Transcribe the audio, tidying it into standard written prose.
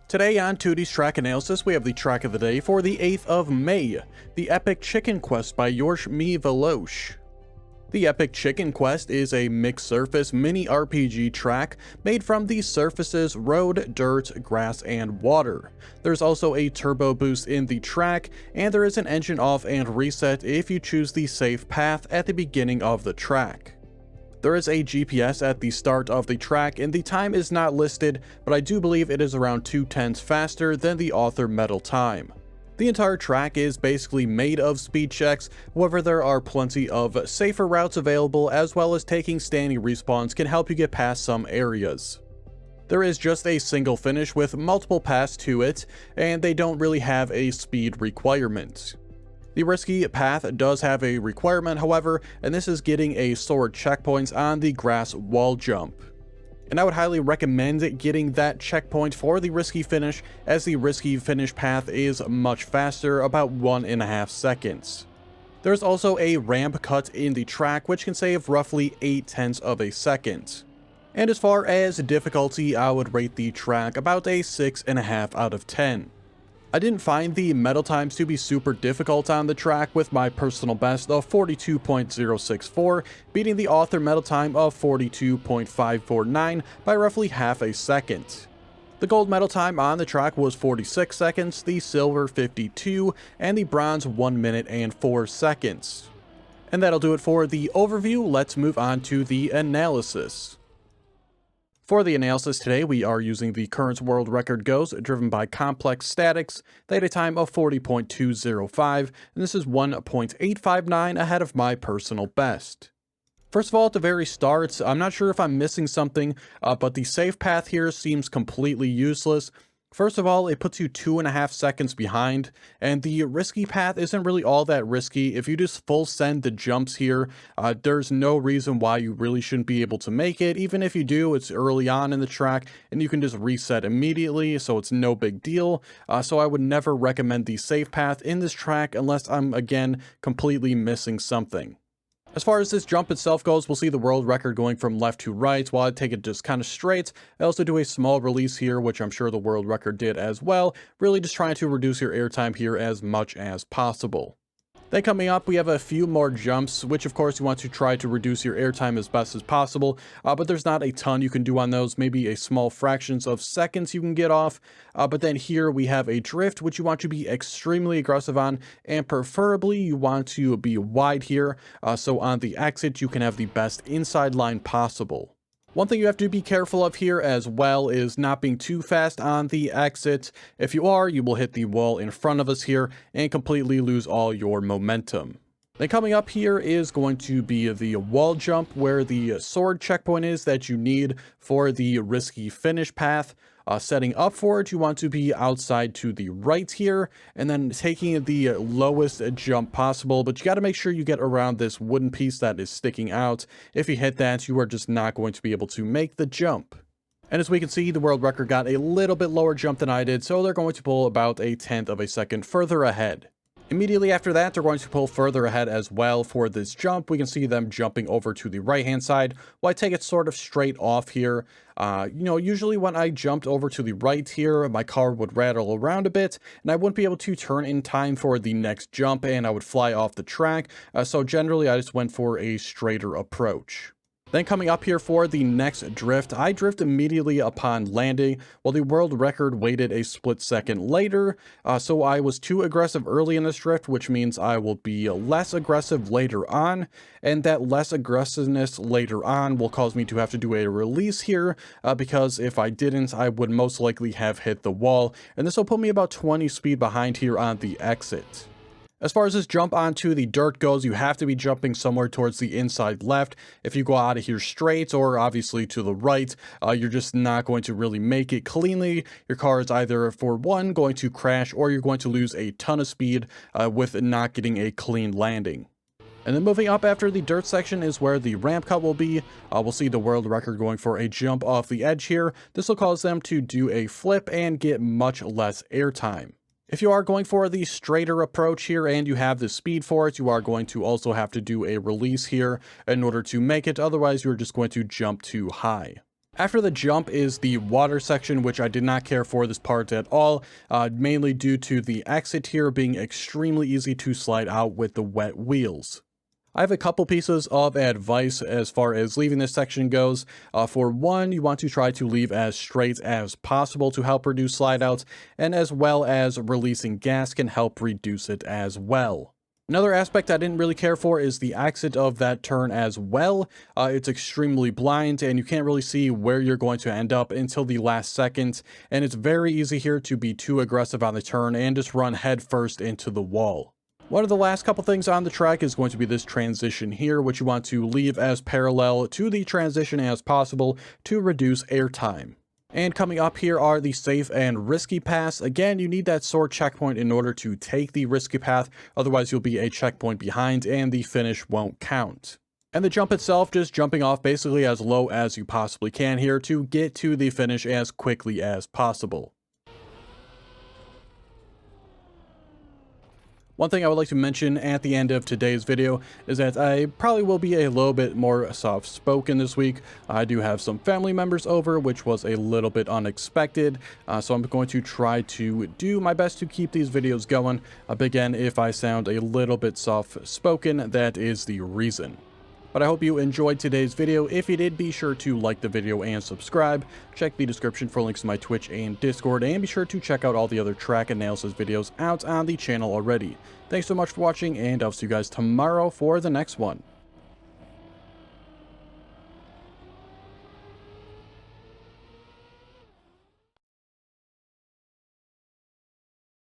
Today on Teuty's track analysis, we have the track of the day for the 8th of May, the Epic Chicken Quest by Yorsh-Mi-Veloce. The Epic Chicken Quest is a mixed surface mini RPG track made from the surfaces road, dirt, grass, and water. There's also a turbo boost in the track, and there is an engine off and reset if you choose the safe path at the beginning of the track. There is a GPS at the start of the track and the time is not listed, but I do believe it is around 2/10 faster than the author metal time. The entire track is basically made of speed checks, however there are plenty of safer routes available, as well as taking standing respawns can help you get past some areas. There is just a single finish with multiple paths to it, and they don't really have a speed requirement. The risky path does have a requirement, however, and this is getting a sword checkpoints on the grass wall jump. And I would highly recommend getting that checkpoint for the risky finish, as the risky finish path is much faster, about 1.5 seconds. There's also a ramp cut in the track which can save roughly 0.8 of a second. And as far as difficulty, I would rate the track about a 6.5 out of 10. I didn't find the metal times to be super difficult on the track, with my personal best of 42.064, beating the author metal time of 42.549 by roughly half a second. The gold metal time on the track was 46 seconds, the silver 52, and the bronze 1 minute and 4 seconds. And that'll do it for the overview. Let's move on to the analysis. For the analysis today, we are using the current world record goes, driven by complex statics. They had a time of 40.205, and this is 1.859 ahead of my personal best. First of all, at the very start, I'm not sure if I'm missing something, but the safe path here seems completely useless. First of all, it puts you 2.5 seconds behind, and the risky path isn't really all that risky. If you just full send the jumps here, there's no reason why you really shouldn't be able to make it. Even if you do, it's early on in the track, and you can just reset immediately, so it's no big deal. So I would never recommend the safe path in this track unless I'm, again, completely missing something. As far as this jump itself goes, we'll see the world record going from left to right while I take it just kind of straight. I also do a small release here, which I'm sure the world record did as well, really just trying to reduce your airtime here as much as possible. Then coming up, we have a few more jumps, which of course you want to try to reduce your airtime as best as possible, but there's not a ton you can do on those, maybe a small fractions of seconds you can get off. But then here we have a drift, which you want to be extremely aggressive on, and preferably you want to be wide here, so on the exit you can have the best inside line possible. One thing you have to be careful of here as well is not being too fast on the exit. If you are, you will hit the wall in front of us here and completely lose all your momentum. Then coming up here is going to be the wall jump, where the sword checkpoint is that you need for the risky finish path. Setting up for it, you want to be outside to the right here, and then taking the lowest jump possible, but you got to make sure you get around this wooden piece that is sticking out. If you hit that, you are just not going to be able to make the jump. And as we can see, the world record got a little bit lower jump than I did, so they're going to pull about 1/10 of a second further ahead. Immediately after that, they're going to pull further ahead as well for this jump. We can see them jumping over to the right-hand side. Well, I take it sort of straight off here. Usually when I jumped over to the right here, my car would rattle around a bit, and I wouldn't be able to turn in time for the next jump, and I would fly off the track. So generally, I just went for a straighter approach. Then coming up here for the next drift, I drift immediately upon landing, while the world record waited a split second later. So I was too aggressive early in this drift, which means I will be less aggressive later on. And that less aggressiveness later on will cause me to have to do a release here, because if I didn't, I would most likely have hit the wall. And this will put me about 20 speed behind here on the exit. As far as this jump onto the dirt goes, you have to be jumping somewhere towards the inside left. If you go out of here straight or obviously to the right, you're just not going to really make it cleanly. Your car is either, for one, going to crash, or you're going to lose a ton of speed with not getting a clean landing. And then moving up after the dirt section is where the ramp cut will be. We'll see the world record going for a jump off the edge here. This will cause them to do a flip and get much less airtime. If you are going for the straighter approach here and you have the speed for it, you are going to also have to do a release here in order to make it. Otherwise, you're just going to jump too high. After the jump is the water section, which I did not care for this part at all, mainly due to the exit here being extremely easy to slide out with the wet wheels. I have a couple pieces of advice as far as leaving this section goes. For one, you want to try to leave as straight as possible to help reduce slide outs, and as well as releasing gas can help reduce it as well. Another aspect I didn't really care for is the exit of that turn as well. It's extremely blind and you can't really see where you're going to end up until the last second, and it's very easy here to be too aggressive on the turn and just run headfirst into the wall. One of the last couple things on the track is going to be this transition here, which you want to leave as parallel to the transition as possible to reduce airtime. And coming up here are the safe and risky paths. Again, you need that sword checkpoint in order to take the risky path, otherwise you'll be a checkpoint behind and the finish won't count. And the jump itself, just jumping off basically as low as you possibly can here to get to the finish as quickly as possible. One thing I would like to mention at the end of today's video is that I probably will be a little bit more soft-spoken this week. I do have some family members over, which was a little bit unexpected, so I'm going to try to do my best to keep these videos going. But again, if I sound a little bit soft-spoken, that is the reason. But I hope you enjoyed today's video. If you did, be sure to like the video and subscribe. Check the description for links to my Twitch and Discord, and be sure to check out all the other track analysis videos out on the channel already. Thanks so much for watching, and I'll see you guys tomorrow for the next one.